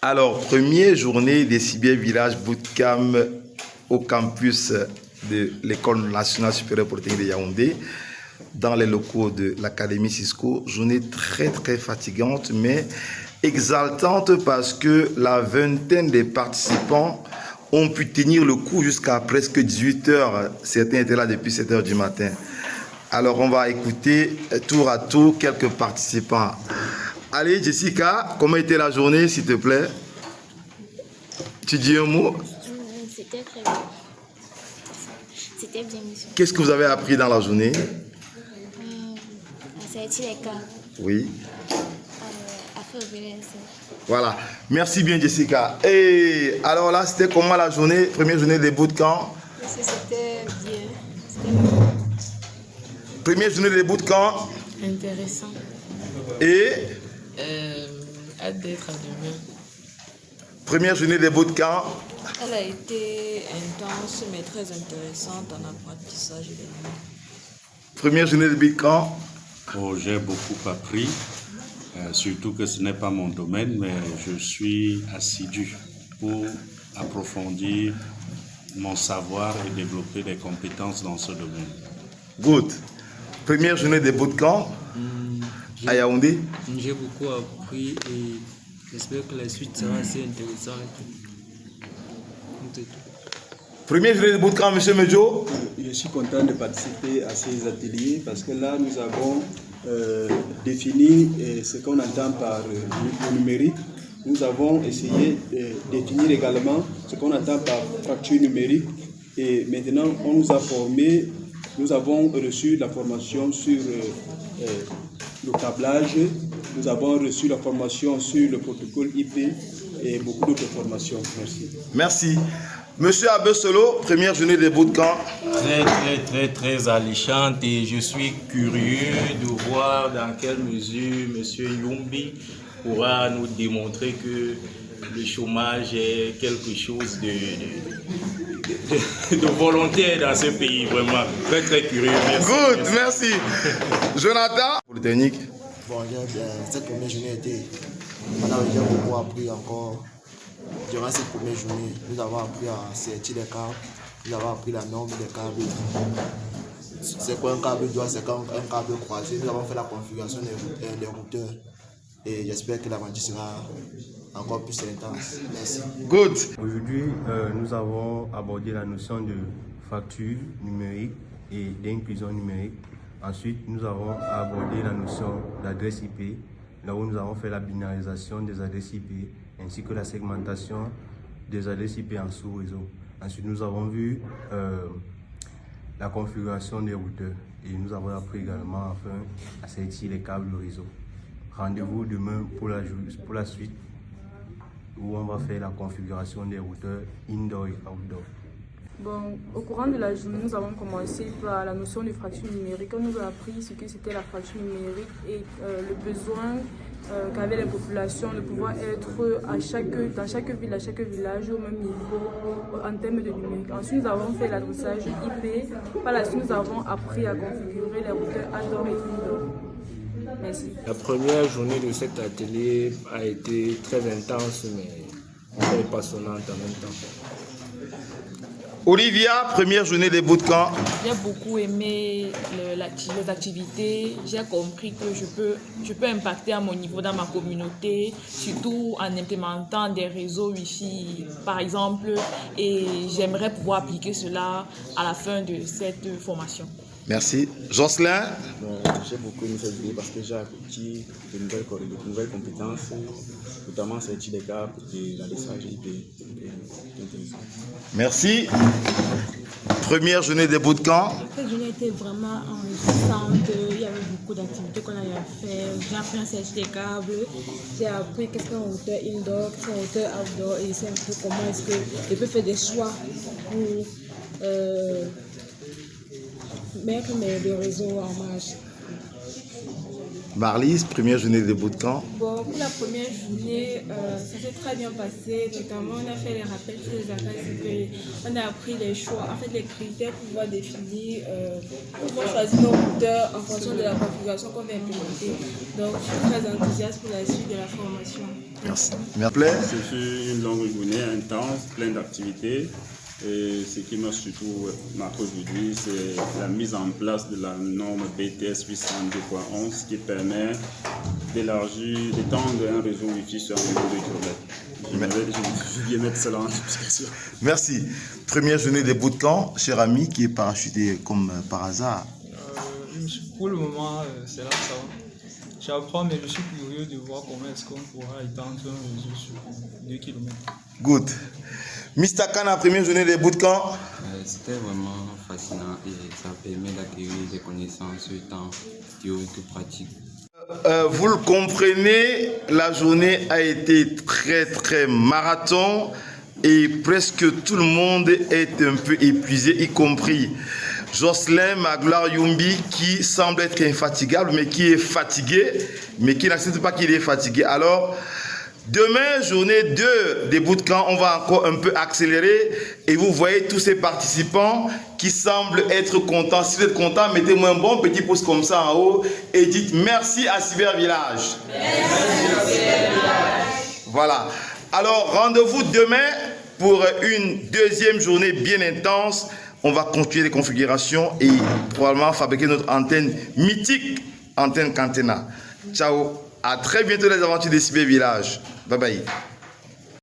Alors, première journée des Cyber Village Bootcamp au campus de l'École nationale supérieure polytechnique de Yaoundé, dans les locaux de l'Académie Cisco. Journée très fatigante, mais exaltante parce que la vingtaine des participants ont pu tenir le coup jusqu'à presque 18 heures. Certains étaient là depuis 7 heures du matin. Alors, on va écouter tour à tour quelques participants. Allez, Jessica, comment était la journée, s'il te plaît? Tu dis un mot? C'était très bien. C'était bien, monsieur. Qu'est-ce que vous avez appris dans la journée? À sortir les cas. Oui. À faire obéir. Voilà. Merci bien, Jessica. Et alors là, c'était comment la journée, première journée des bootcamp? C'était bien. Première journée des bootcamp. Intéressant. Et Hâte d'être à demain. première journée des bootcamp. Elle a été intense mais très intéressante en apprentissage également. Première journée des bootcamp. Oh, j'ai beaucoup appris, surtout que ce n'est pas mon domaine, mais je suis assidu pour approfondir mon savoir et développer des compétences dans ce domaine. Good. Première journée des bootcamp à Yaoundé. J'ai beaucoup appris et j'espère que la suite sera assez intéressante. Première journée des bootcamp, monsieur Medjo. Je suis content de participer à ces ateliers parce que là, nous avons défini ce qu'on entend par le numérique. Nous avons essayé de définir également ce qu'on entend par fracture numérique. Et maintenant, on nous a formés, nous avons reçu la formation sur le câblage, nous avons reçu la formation sur le protocole IP et beaucoup d'autres formations. Merci. Merci. Monsieur Abesolo, première journée des bootcamp. Très alléchante et je suis curieux de voir dans quelle mesure Monsieur Youmbi pourra nous démontrer que le chômage est quelque chose de volontaire dans ce pays, vraiment. Très curieux. Merci. Good, merci. Jonathan. Polytechnique. Bon, cette première journée était. On a déjà beaucoup appris encore. Durant cette première journée, nous avons appris à sortir des câbles, nous avons appris la norme des câbles. C'est quoi un câble droit, c'est quoi un câble croisé. Nous avons fait la configuration des routeurs et j'espère que l'aventure sera encore plus intense. Merci. Good. Aujourd'hui, nous avons abordé la notion de fracture numérique et d'inclusion numérique. Ensuite, nous avons abordé la notion d'adresse IP, là où nous avons fait la binarisation des adresses IP ainsi que la segmentation des adresses IP en sous-réseau. Ensuite, nous avons vu la configuration des routeurs et nous avons appris également enfin à sortir les câbles réseau. Rendez-vous demain pour la suite où on va faire la configuration des routeurs indoor et outdoor. Bon, au courant de la journée, nous avons commencé par la notion de fracture numérique. On nous a appris ce que c'était la fracture numérique et le besoin qu'avaient les populations de pouvoir être dans chaque ville, à chaque village au même niveau en termes de numérique. Ensuite, nous avons fait l'adressage IP. Par la suite, nous avons appris à configurer les routeurs outdoor et indoor. Merci. La première journée de cet atelier a été très intense mais très passionnante en même temps. Olivia, première journée des bootcamp. J'ai beaucoup aimé les activités. J'ai compris que je peux impacter à mon niveau dans ma communauté, surtout en implémentant des réseaux Wi-Fi, par exemple. Et j'aimerais pouvoir appliquer cela à la fin de cette formation. Merci. Jocelyn. J'ai beaucoup aimé cette vidéo parce que j'ai acquis de nouvelles compétences, notamment sortir des câbles et la lissage IP. Merci. Première journée des bootcamp. Cette journée était vraiment enrichissante. Il y avait beaucoup d'activités qu'on allait faire. J'ai appris à sortir des câbles. J'ai appris qu'est-ce qu'un routeur indoor, qu'est-ce qu'un routeur outdoor et c'est un peu comment est-ce que je peux faire des choix pour mettre mes réseaux en marche. Marlise, première journée de bootcamp. Bon, pour la première journée, ça s'est très bien passé. Notamment, on a fait les rappels sur les AKCP. On a appris les choix, en fait, les critères pour pouvoir définir, pour pouvoir choisir nos routeurs en fonction de la configuration qu'on a implémentée. Donc, je suis très enthousiaste pour la suite de la formation. Merci. Ce fut une longue journée intense, pleine d'activités. Et ce qui m'a surtout marqué aujourd'hui, c'est la mise en place de la norme BTS 802.11 qui permet d'élargir, d'étendre un réseau Wi-Fi sur un niveau de kilomètres. Je vais mettre cela en explication. Merci. Première journée de bootcamp, cher ami, qui est parachuté comme par hasard. Pour le moment, c'est là que ça va. J'apprends, mais je suis curieux de voir comment est-ce qu'on pourra étendre un réseau sur 2 km. Good. Mr. Kana, première journée de bootcamp. C'était vraiment fascinant et ça permet d'acquérir des connaissances tant théoriques que pratiques. Vous le comprenez, la journée a été très marathon et presque tout le monde est un peu épuisé, y compris Jocelyn Magloire Yumbi qui semble être infatigable mais qui est fatigué, mais qui n'accepte pas qu'il est fatigué. Alors, demain, journée 2 des bootcamps, on va encore un peu accélérer et vous voyez tous ces participants qui semblent être contents. Si vous êtes contents, mettez-moi un bon petit pouce comme ça en haut et dites merci à Cybervillage. Voilà. Alors, rendez-vous demain pour une deuxième journée bien intense. On va continuer les configurations et probablement fabriquer notre antenne mythique, antenne Cantena. Ciao. À très bientôt les aventures des Cybervillage. Bye bye.